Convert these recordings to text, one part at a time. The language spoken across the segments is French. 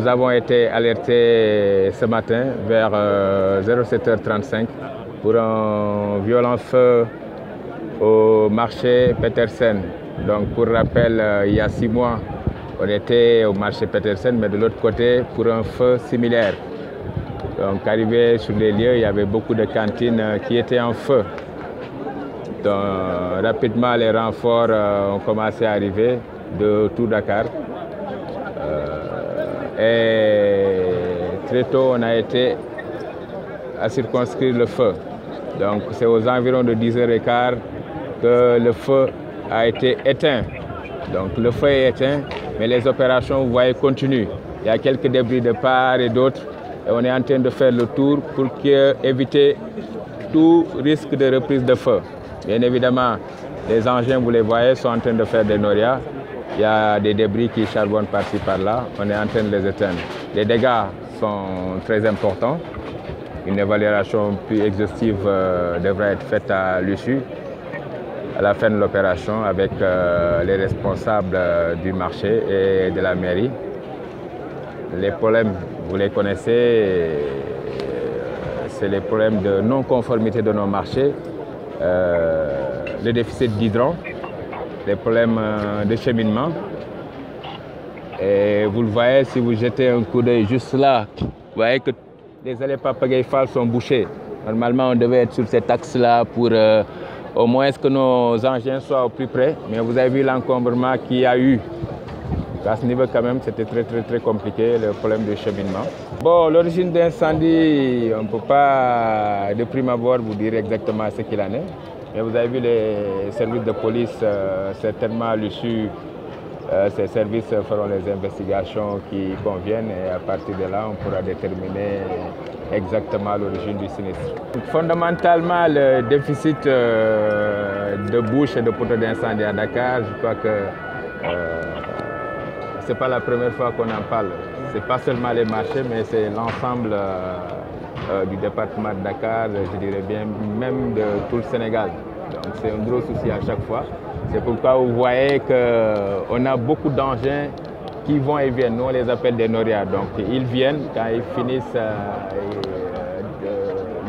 Nous avons été alertés ce matin vers 07h35 pour un violent feu au marché Petersen. Donc pour rappel, il y a 6 mois, on était au marché Petersen, mais de l'autre côté pour un feu similaire. Donc arrivé sur les lieux, il y avait beaucoup de cantines qui étaient en feu. Donc, rapidement, les renforts ont commencé à arriver de tout Dakar. Et très tôt, on a été à circonscrire le feu. Donc c'est aux environs de 10h15 que le feu a été éteint. Donc le feu est éteint, mais les opérations, vous voyez, continuent. Il y a quelques débris de part et d'autre. Et on est en train de faire le tour pour éviter tout risque de reprise de feu. Bien évidemment, les engins, vous les voyez, sont en train de faire des norias. Il y a des débris qui charbonnent par-ci, par-là. On est en train de les éteindre. Les dégâts sont très importants. Une évaluation plus exhaustive devrait être faite à l'issue, à la fin de l'opération, avec les responsables du marché et de la mairie. Les problèmes, vous les connaissez, c'est les problèmes de non-conformité de nos marchés, le déficit d'hydrant, les problèmes de cheminement. Et vous le voyez, si vous jetez un coup d'œil juste là, vous voyez que les allées Papagaï Fall sont bouchées. Normalement, on devait être sur cet axe-là pour au moins que nos engins soient au plus près. Mais vous avez vu l'encombrement qu'il y a eu. À ce niveau, quand même, c'était très compliqué, le problème de cheminement. Bon, l'origine d'incendie, on ne peut pas, de prime abord, vous dire exactement ce qu'il en est. Mais vous avez vu les services de police, certainement à l'issue, ces services feront les investigations qui conviennent et à partir de là, on pourra déterminer exactement l'origine du sinistre. Fondamentalement, le déficit de bouches et de poteaux d'incendie à Dakar, je crois que ce n'est pas la première fois qu'on en parle. Ce n'est pas seulement les marchés, mais c'est l'ensemble du département de Dakar, je dirais bien même de tout le Sénégal. Donc c'est un gros souci à chaque fois. C'est pourquoi vous voyez qu'on a beaucoup d'engins qui vont et viennent. Nous, on les appelle des norias. Donc ils viennent, quand ils finissent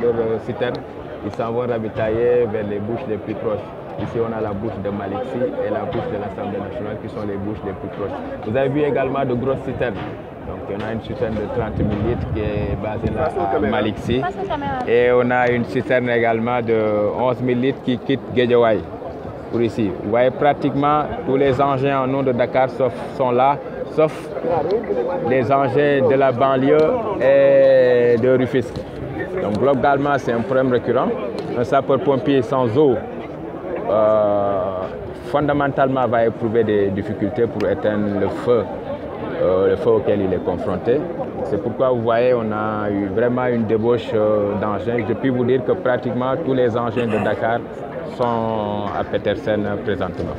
leur citerne, ils s'en vont ravitailler vers les bouches les plus proches. Ici, on a la bouche de Malixi et la bouche de l'Assemblée nationale qui sont les bouches les plus proches. Vous avez vu également de grosses citernes. Donc, on a une citerne de 30 000 litres qui est basée là à Malixi. Et on a une citerne également de 11 000 litres qui quitte Guédiawaye pour ici. Vous voyez pratiquement tous les engins en nom de Dakar sont là, sauf les engins de la banlieue et de Rufisque. Donc, globalement, c'est un problème récurrent. Un sapeur-pompier sans eau, fondamentalement, va éprouver des difficultés pour éteindre le feu auquel il est confronté. C'est pourquoi vous voyez, on a eu vraiment une débauche d'engins. Je puis vous dire que pratiquement tous les engins de Dakar sont à Petersen présentement.